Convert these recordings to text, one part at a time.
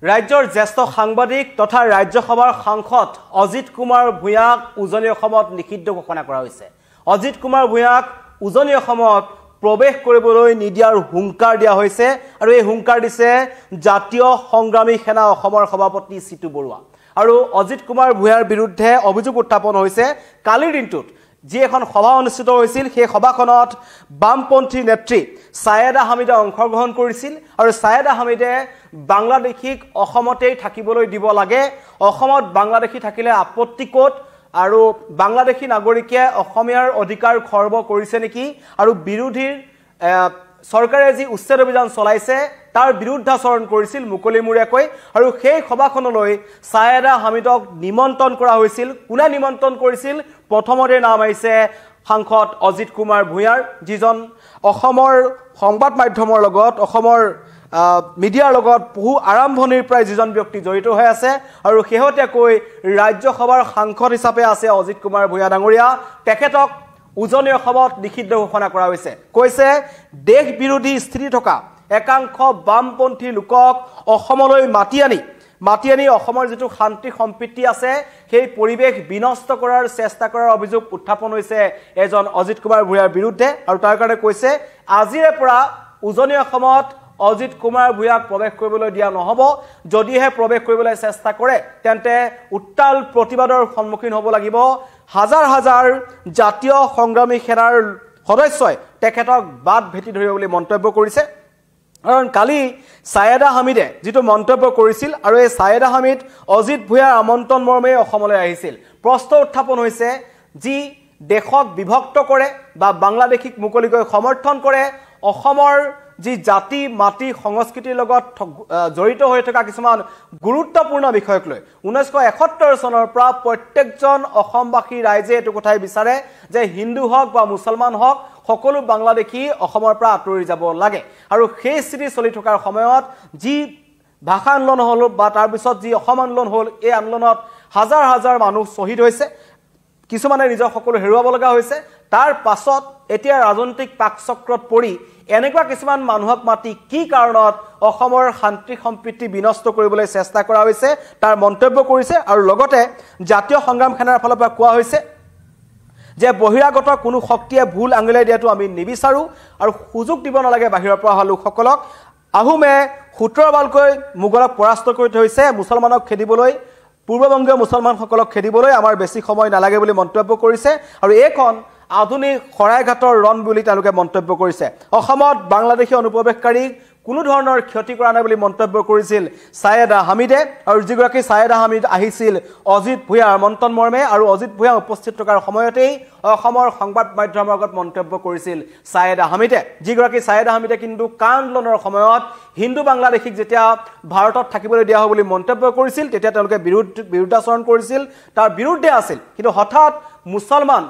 ৰাজ্যৰ জ্যেষ্ঠ সাংবাদিক তথা ৰাজ্যসভাৰ সাংসদ অজিত কুমাৰ ভূঞাক উজনি অসমত নিষিদ্ধ ঘোষণা কৰা হৈছে। অজিত কুমাৰ ভূঞাক উজনি অসমত প্ৰৱেশ কৰিবলৈ নিদিয়াৰ হুংকাৰ দিয়া হৈছে আৰু এই হুংকাৰ দিছে জাতীয় সংগ্ৰামী সেনা অসমৰ সভাপতি চিতু বৰুৱা। আৰু অজিত কুমাৰ ভূঞাৰ বিৰুদ্ধে অভিযোগ উত্থাপন হৈছে কালিৰ দিনটোত যি এখন সভা অনুষ্ঠিত হৈছিল সেই সভাখনত বামপন্থী নেত্ৰী ছায়েদা হামিদে অংশগ্ৰহণ কৰিছিল আৰু ছায়েদা হামিদে বাংলাদেশীক অসমতেই থাকিবলৈ দিব লাগে, অসমত বাংলাদেশী থাকিলে আপত্তি ক'ত আৰু বাংলাদেশী নাগৰিকে অসমীয়াৰ অধিকাৰ খৰ্ব কৰিছে নেকি আৰু বিৰোধীৰ চৰকাৰে যি উচ্ছেদ অভিযান চলাইছে তাৰ বিৰুদ্ধাচৰণ কৰিছিল মুকলিমূৰীয়াকৈ। আৰু সেই সভাখনলৈ ছায়েদা হামিদক নিমন্ত্ৰণ কৰা হৈছিল। কোনে নিমন্ত্ৰণ কৰিছিল? প্ৰথমতে নাম আহিছে সাংসদ অজিত কুমাৰ ভূঞাৰ, যিজন অসমৰ সংবাদ মাধ্যমৰ লগত অসমৰ মিডিয়াৰ লগত বহু আৰম্ভণিৰ পৰাই যিজন ব্যক্তি জড়িত হৈ আছে আৰু শেহতীয়াকৈ ৰাজ্যসভাৰ সাংসদ হিচাপে আছে অজিত কুমাৰ ভূঞা ডাঙৰীয়া। তেখেতক উজনি অসমত নিষিদ্ধ ঘোষণা কৰা হৈছে। কৈছে দেশ বিৰোধী স্থিতি থকা একাংশ বামপন্থী লোকক অসমলৈ মাতি আনি অসমৰ যিটো শান্তি সম্প্ৰীতি আছে সেই পৰিৱেশ বিনষ্ট কৰাৰ চেষ্টা কৰাৰ অভিযোগ উত্থাপন হৈছে এজন অজিত কুমাৰ ভূঞাৰ বিৰুদ্ধে। আৰু তাৰ কাৰণে কৈছে আজিৰে পৰা উজনি অসমত অজিত কুমাৰ ভূঞাক প্ৰৱেশ কৰিবলৈ দিয়া নহ'ব। যদিহে প্ৰৱেশ কৰিবলৈ চেষ্টা কৰে তেন্তে উত্তাল প্ৰতিবাদৰ সন্মুখীন হ'ব লাগিব। হাজাৰ হাজাৰ জাতীয় সংগ্ৰামী সেনাৰ সদস্যই তেখেতক বাট ভেটি ধৰিব বুলি মন্তব্য কৰিছে। কাৰণ কালি ছায়েদা হামিদে যিটো মন্তব্য কৰিছিল আৰু এই ছায়েদা হামিদ অজিত ভূঞাৰ আমন্ত্ৰণ মৰ্মে অসমলৈ আহিছিল। প্ৰশ্ন উত্থাপন হৈছে যি দেশক বিভক্ত কৰে বা বাংলাদেশীক মুকলিকৈ সমৰ্থন কৰে, অসমৰ যি জাতি মাটি সংস্কৃতিৰ লগত জড়িত হৈ থকা কিছুমান গুৰুত্বপূৰ্ণ বিষয়ক লৈ 1971 চনৰ পৰা প্ৰত্যেকজন অসমবাসী ৰাইজে এইটো কথাই বিচাৰে যে হিন্দু হওক বা মুছলমান হওক সকলো বাংলাদেশী অসমৰ পৰা আঁতৰি যাব লাগে। আৰু সেই স্থিতি চলি থকাৰ সময়ত যি ভাষা আন্দোলন হ'ল বা তাৰপিছত যি অসম আন্দোলন হ'ল, এই আন্দোলনত হাজাৰ হাজাৰ মানুহ শ্বহীদ হৈছে, কিছুমানে নিজৰ সকলো হেৰুৱাব লগা হৈছে। তাৰ পাছত এতিয়া ৰাজনৈতিক পাকচক্ৰত পৰি এনেকুৱা কিছুমান মানুহক মাতি কি কাৰণত অসমৰ শান্তি সম্প্ৰীতি বিনষ্ট কৰিবলৈ চেষ্টা কৰা হৈছে তাৰ মন্তব্য কৰিছে। আৰু লগতে জাতীয় সংগ্ৰাম সেনাৰ ফালৰ পৰা কোৱা হৈছে যে বহিৰাগত কোনো শক্তিয়ে ভুল আঙুলিয়াই দিয়াটো আমি নিবিচাৰোঁ আৰু সুযোগ দিব নালাগে বাহিৰৰ পৰা অহা লোকসকলক। আহোমে 17 বাৰকৈ মোগলক পৰাস্ত কৰি থৈছে, মুছলমানক খেদিবলৈ, পূৰ্ববংগীয় মুছলমানসকলক খেদিবলৈ আমাৰ বেছি সময় নালাগে বুলি মন্তব্য কৰিছে। আৰু এইখন আধুনিক শৰাইঘাটৰ ৰণ বুলি তেওঁলোকে মন্তব্য কৰিছে। অসমত বাংলাদেশী অনুপ্ৰৱেশকাৰীক কোনো ধৰণৰ ক্ষতি কৰা নাই বুলি মন্তব্য কৰিছিল ছায়েদা হামিদে। আৰু যিগৰাকী ছায়েদা হামিদ আহিছিল অজিত ভূঞাৰ আমন্ত্ৰণ মৰ্মে আৰু অজিত ভূঞা উপস্থিত থকাৰ সময়তেই অসমৰ সংবাদ মাধ্যমৰ আগত মন্তব্য কৰিছিল ছায়েদা হামিদে। যিগৰাকী ছায়েদা হামিদে কিন্তু কা আন্দোলনৰ সময়ত হিন্দু বাংলাদেশীক যেতিয়া ভাৰতত থাকিবলৈ দিয়া হ'ব বুলি মন্তব্য কৰিছিল তেতিয়া তেওঁলোকে বিৰুদ্ধাচৰণ কৰিছিল, তাৰ বিৰুদ্ধে আছিল। কিন্তু হঠাৎ মুছলমান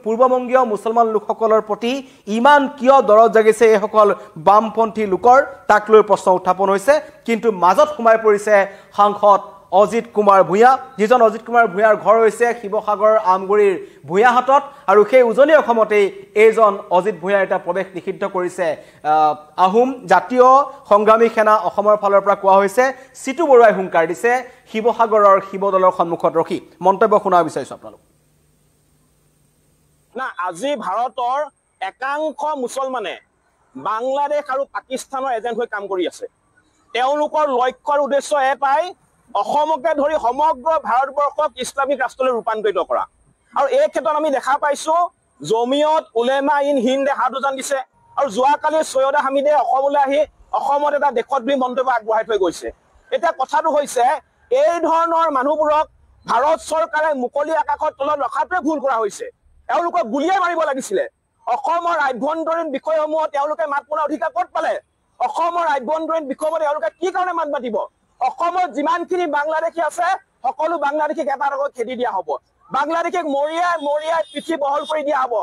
পূৰ্ববংগীয় মুছলমান লোকসকলৰ প্ৰতি ইমান কিয় দৰদ জাগিছে এইসকল বামপন্থী লোকৰ, তাক লৈ প্ৰশ্ন উত্থাপন হৈছে। কিন্তু মাজত সোমাই পৰিছে সাংসদ অজিত কুমাৰ ভূঞা, যিজন অজিত কুমাৰ ভূঞাৰ ঘৰ হৈছে শিৱসাগৰ আমগুৰিৰ ভূঞাহাটত। আৰু সেই উজনি অসমতেই এইজন অজিত ভূঞাৰ এটা প্ৰৱেশ নিষিদ্ধ কৰিছে আহোম জাতীয় সংগ্ৰামী সেনা অসমৰ ফালৰ পৰা কোৱা হৈছে। চিতু বৰুৱাই হুংকাৰ দিছে শিৱসাগৰৰ শিৱদৌলৰ সন্মুখত ৰখি। মন্তব্য শুনাব বিচাৰিছোঁ আপোনালোক। না, আজি ভাৰতৰ একাংশ মুছলমানে বাংলাদেশ আৰু পাকিস্তানৰ এজেণ্ট হৈ কাম কৰি আছে। তেওঁলোকৰ লক্ষ্যৰ উদ্দেশ্য এটাই, অসমকে ধৰি সমগ্ৰ ভাৰতবৰ্ষক ইছলামিক ৰাষ্ট্ৰলৈ ৰূপান্তৰিত কৰা। আৰু এই ক্ষেত্ৰত আমি দেখা পাইছো জমিয়ত উলেমা ইন হিন্দে হাত উজান দিছে। আৰু যোৱাকালি ছৈয়দা হামিদে অসমলৈ আহি অসমত এটা দেশত বুলি মন্তব্য আগবঢ়াই থৈ গৈছে। এতিয়া কথাটো হৈছে এই ধৰণৰ মানুহবোৰক ভাৰত চৰকাৰে মুকলি আকাশৰ তলত ৰখাটোৱে ভুল কৰা হৈছে। তেওঁলোকক গুলিয়াই মাৰিব লাগিছিলে। অসমৰ আভ্যন্তৰীণ বিষয়সমূহত তেওঁলোকে মাত মতাৰ অধিকাৰ ক'ত পালে? অসমৰ আভ্যন্তৰীণ বিষয়সমূহ তেওঁলোকে কি কাৰণে মাত মাতিব? অসমত যিমানখিনি বাংলাদেশী আছে সকলো বাংলাদেশীক এটা খেদি দিয়া হ'ব। বাংলাদেশীক মৰিয়াই পিঠি বহল কৰি দিয়া হ'ব।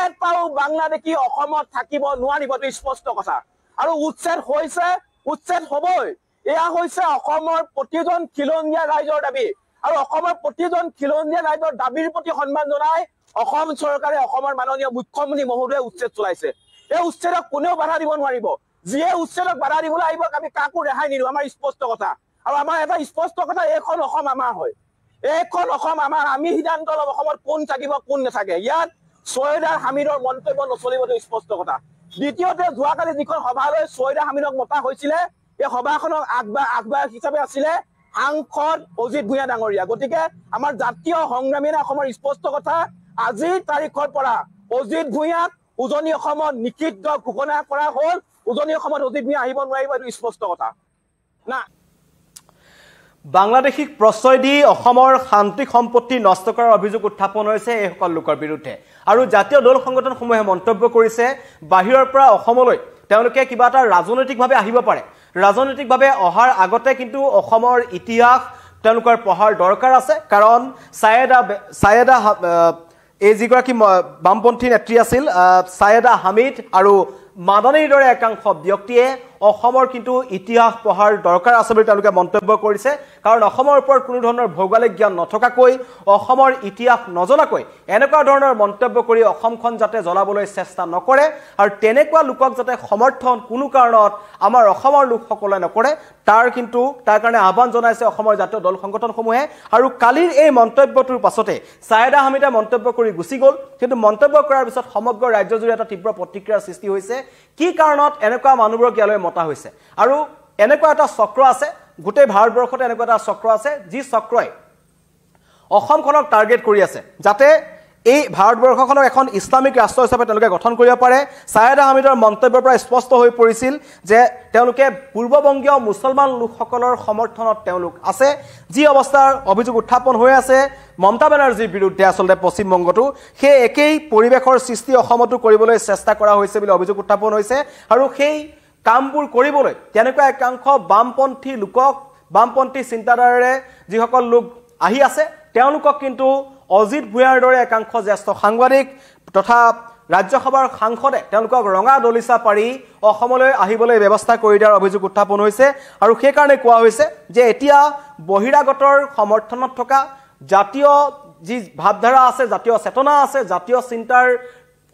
এটাও বাংলাদেশী অসমত থাকিব নোৱাৰিব, এইটো স্পষ্ট কথা। আৰু উচ্ছেদ হৈছে, উচ্ছেদ হ'বই। এয়া হৈছে অসমৰ প্ৰতিজন খিলঞ্জীয়া ৰাইজৰ দাবী। আৰু অসমৰ প্ৰতিজন খিলঞ্জীয়া ৰাইজৰ দাবীৰ প্ৰতি সন্মান জনাই অসম চৰকাৰে অসমৰ মাননীয় মুখ্যমন্ত্ৰী মহোদয়ে উচ্ছেদ চলাইছে। এই উচ্ছেদক কোনেও বাধা দিব নোৱাৰিব। যিয়ে উচ্ছেদক বাধা দিবলৈ আহিব আমি কাকো ৰেহাই নিদিওঁ, আমাৰ স্পষ্ট কথা। আৰু আমাৰ এটা স্পষ্ট কথা, এইখন অসম আমাৰ হয়, এইখন অসম আমাৰ, আমি সিদ্ধান্ত ল'ম অসমত কোন থাকিব কোন নাথাকে। ইয়াত ছৈয়দা হামিদৰ মন্তব্য নচলিবতো স্পষ্ট কথা। দ্বিতীয়তে যোৱাকালি যিখন সভালৈ ছৈয়দা হামিদক মতা হৈছিলে, এই সভাখনক আগবায়ক হিচাপে আছিলে সাংসদ অজিত ভূঞা ডাঙৰীয়া। গতিকে আমাৰ জাতীয় সংগ্ৰামী অসমৰ স্পষ্ট কথা, আজিৰ তাৰিখৰ পৰা অজিত ভূঞাক উজনি অসমত নিষিদ্ধ ঘোষণা কৰা হ'ল। উজনি অসমত অজিত ভূঞা আহিব নোৱাৰিব, এইটো স্পষ্ট কথা না। বাংলাদেশীক প্ৰশ্ৰয় দি অসমৰ শান্তি সম্পত্তি নষ্ট কৰাৰ অভিযোগ উত্থাপন হৈছে এইসকল লোকৰ বিৰুদ্ধে। আৰু জাতীয় দল সংগঠনসমূহে মন্তব্য কৰিছে বাহিৰৰ পৰা অসমলৈ তেওঁলোকে কিবা এটা ৰাজনৈতিকভাৱে আহিব পাৰে, ৰাজনৈতিকভাৱে অহাৰ আগতে কিন্তু অসমৰ ইতিহাস তেওঁলোকৰ পঢ়াৰ দৰকাৰ আছে। কাৰণ ছায়েদা এই যিগৰাকী বামপন্থী নেত্ৰী আছিল ছায়েদা হামিদ আৰু মাদানীৰ দৰে একাংশ ব্যক্তিয়ে অসমৰ কিন্তু ইতিহাস পঢ়াৰ দৰকাৰ আছে বুলি তেওঁলোকে মন্তব্য কৰিছে। কাৰণ অসমৰ ওপৰত কোনো ধৰণৰ ভৌগোলিক জ্ঞান নথকাকৈ, অসমৰ ইতিহাস নজনাকৈ এনেকুৱা ধৰণৰ মন্তব্য কৰি অসমখন যাতে জ্বলাবলৈ চেষ্টা নকৰে, আৰু তেনেকুৱা লোকক যাতে সমৰ্থন কোনো কাৰণত আমাৰ অসমৰ লোকসকলে নকৰে, তাৰ কাৰণে আহ্বান জনাইছে অসমৰ জাতীয় দল সংগঠনসমূহে। আৰু কালিৰ এই মন্তব্যটোৰ পাছতে ছায়েদা হামিদে মন্তব্য কৰি গুচি গ'ল, কিন্তু মন্তব্য কৰাৰ পিছত সমগ্ৰ ৰাজ্যজুৰি এটা তীব্ৰ প্ৰতিক্ৰিয়াৰ সৃষ্টি হৈছে। কি কাৰণত এনেকুৱা মানুহবোৰক ইয়ালৈ মতা হৈছে? আৰু এনেকুৱা এটা চক্ৰ আছে, গোটেই ভাৰতবৰ্ষতে এনেকুৱা এটা চক্ৰ আছে যি চক্ৰই অসমখনক টাৰ্গেট কৰি আছে যাতে এই ভাৰতবৰ্ষখনক এখন ইছলামিক ৰাষ্ট্ৰ হিচাপে তেওঁলোকে গঠন কৰিব পাৰে। ছায়েদা হামিদৰ মন্তব্যৰ পৰা স্পষ্ট হৈ পৰিছিল যে তেওঁলোকে পূৰ্ববংগীয় মুছলমান লোকসকলৰ সমৰ্থনত তেওঁলোক আছে। যি অৱস্থাৰ অভিযোগ উত্থাপন হৈ আছে মমতা বেনাৰ্জীৰ বিৰুদ্ধে আচলতে পশ্চিমবংগতো, সেই একেই পৰিৱেশৰ সৃষ্টি অসমতো কৰিবলৈ চেষ্টা কৰা হৈছে বুলি অভিযোগ উত্থাপন হৈছে। আৰু সেই কামবোৰ কৰিবলৈ তেনেকুৱা একাংশ বামপন্থী চিন্তাধাৰাৰে যিসকল লোক আহি আছে তেওঁলোকক কিন্তু অজিত ভূঞাৰ দৰে একাংশ জ্যেষ্ঠ সাংবাদিক তথা ৰাজ্যসভাৰ সাংসদে তেওঁলোকক ৰঙা দলিচা পাৰি অসমলৈ আহিবলৈ ব্যৱস্থা কৰি দিয়াৰ অভিযোগ উত্থাপন হৈছে। আৰু সেইকাৰণে কোৱা হৈছে যে এতিয়া বহিৰাগতৰ সমৰ্থনত থকা জাতীয় যি ভাৱধাৰা আছে, জাতীয় চেতনা আছে, জাতীয় চিন্তাৰ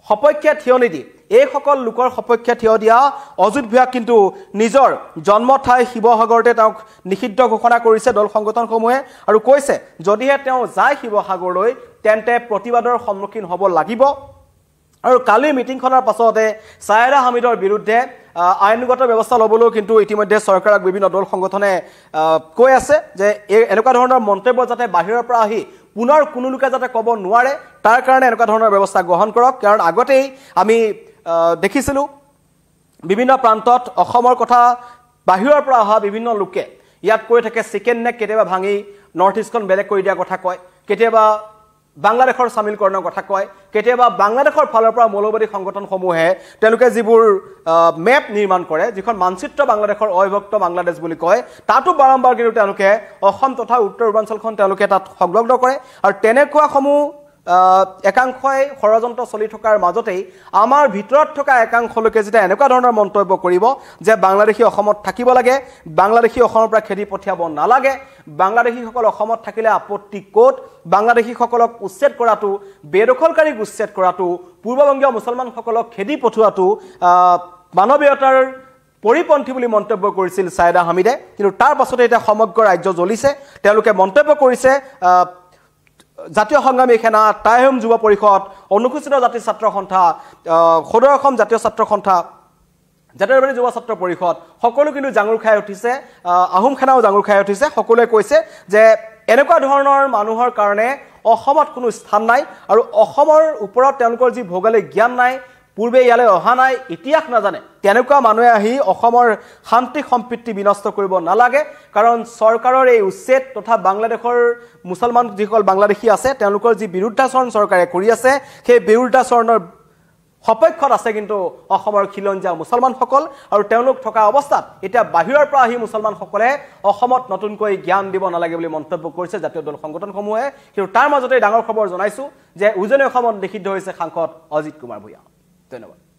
সপক্ষে থিয় নিদি এইসকল লোকৰ সপক্ষে থিয় দিয়া অজিত ভূঞাক কিন্তু নিজৰ জন্মঠাই শিৱসাগৰতে তেওঁক নিষিদ্ধ ঘোষণা কৰিছে দল সংগঠনসমূহে। আৰু কৈছে যদিহে তেওঁ যায় শিৱসাগৰলৈ তেন্তে প্ৰতিবাদৰ সন্মুখীন হ'ব লাগিব। আৰু কালিৰ মিটিংখনৰ পাছতে ছায়েদা হামিদৰ বিৰুদ্ধে আইনগত ব্যৱস্থা ল'বলৈও কিন্তু ইতিমধ্যে চৰকাৰক বিভিন্ন দল সংগঠনে কৈ আছে যে এনেকুৱা ধৰণৰ মন্তব্য যাতে বাহিৰৰ পৰা আহি পুনৰ কোনো লোকে যাতে ক'ব নোৱাৰে, তাৰ কাৰণে এনেকুৱা ধৰণৰ ব্যৱস্থা গ্ৰহণ কৰক। কাৰণ আগতেই আমি দেখিছিলোঁ বিভিন্ন প্ৰান্তত অসমৰ কথা বাহিৰৰ পৰা অহা বিভিন্ন লোকে ইয়াত কৈ থাকে চিকেন নেক কেতিয়াবা ভাঙি নৰ্থ ইষ্টখন বেলেগ কৰি দিয়াৰ কথা কয়, কেতিয়াবা বাংলাদেশৰ চামিলকৰণৰ কথা কয়, কেতিয়াবা বাংলাদেশৰ ফালৰ পৰা মৌলবাদী সংগঠনসমূহে তেওঁলোকে যিবোৰ মেপ নিৰ্মাণ কৰে, যিখন মানচিত্ৰ বাংলাদেশৰ অবিভক্ত বাংলাদেশ বুলি কয়, তাতো বাৰম্বাৰ কিন্তু তেওঁলোকে অসম তথা উত্তৰ পূৰ্বাঞ্চলখন তেওঁলোকে তাত সংলগ্ন কৰে। আৰু তেনেকুৱাসমূহ একাংশই ষড়যন্ত্ৰ চলি থকাৰ মাজতেই আমাৰ ভিতৰত থকা একাংশ লোকে যেতিয়া এনেকুৱা ধৰণৰ মন্তব্য কৰিব যে বাংলাদেশী অসমত থাকিব লাগে, বাংলাদেশী অসমৰ পৰা খেদি পঠিয়াব নালাগে, বাংলাদেশীসকল অসমত থাকিলে আপত্তি ক'ত, বাংলাদেশীসকলক উচ্ছেদ কৰাটো, বেদখলকাৰীক উচ্ছেদ কৰাটো, পূৰ্ববংগীয় মুছলমানসকলক খেদি পঠোৱাটো মানৱীয়তাৰ পৰিপন্থী বুলি মন্তব্য কৰিছিল ছায়েদা হামিদে। কিন্তু তাৰ পাছতে এতিয়া সমগ্ৰ ৰাজ্য জ্বলিছে। তেওঁলোকে মন্তব্য কৰিছে জাতীয় সংগ্ৰামী সেনা, টাইহোম যুৱ পৰিষদ, অনুসূচিত জাতি ছাত্ৰ সন্থা, সদৌ অসম জাতীয় ছাত্ৰ সন্থা, জাতীয়বাদী যুৱ ছাত্ৰ পৰিষদ সকলো কিন্তু জাঙুৰ খাই উঠিছে, আহোম সেনাও জাঙুৰ খাই উঠিছে। সকলোৱে কৈছে যে এনেকুৱা ধৰণৰ মানুহৰ কাৰণে অসমত কোনো স্থান নাই, আৰু অসমৰ ওপৰত তেওঁলোকৰ যি ভৌগোলিক জ্ঞান নাই, পূৰ্বে ইয়ালৈ অহা নাই, ইতিহাস নাজানে, তেনেকুৱা মানুহে আহি অসমৰ শান্তি সম্প্ৰীতি বিনষ্ট কৰিব নালাগে। কাৰণ চৰকাৰৰ এই উচ্ছেদ তথা বাংলাদেশৰ মুছলমান যিসকল বাংলাদেশী আছে তেওঁলোকৰ যি বিৰুদ্ধাচৰণ চৰকাৰে কৰি আছে, সেই বিৰুদ্ধাচৰণৰ সপক্ষত আছে কিন্তু অসমৰ খিলঞ্জীয়া মুছলমানসকল। আৰু তেওঁলোক থকা অৱস্থাত এতিয়া বাহিৰৰ পৰা আহি মুছলমানসকলে অসমত নতুনকৈ জ্ঞান দিব নালাগে বুলি মন্তব্য কৰিছে জাতীয় দল সংগঠনসমূহে। কিন্তু তাৰ মাজতে ডাঙৰ খবৰ জনাইছোঁ যে উজনি অসমত নিষিদ্ধ হৈছে সাংসদ অজিত কুমাৰ ভূঞা। ধন্যবাদ।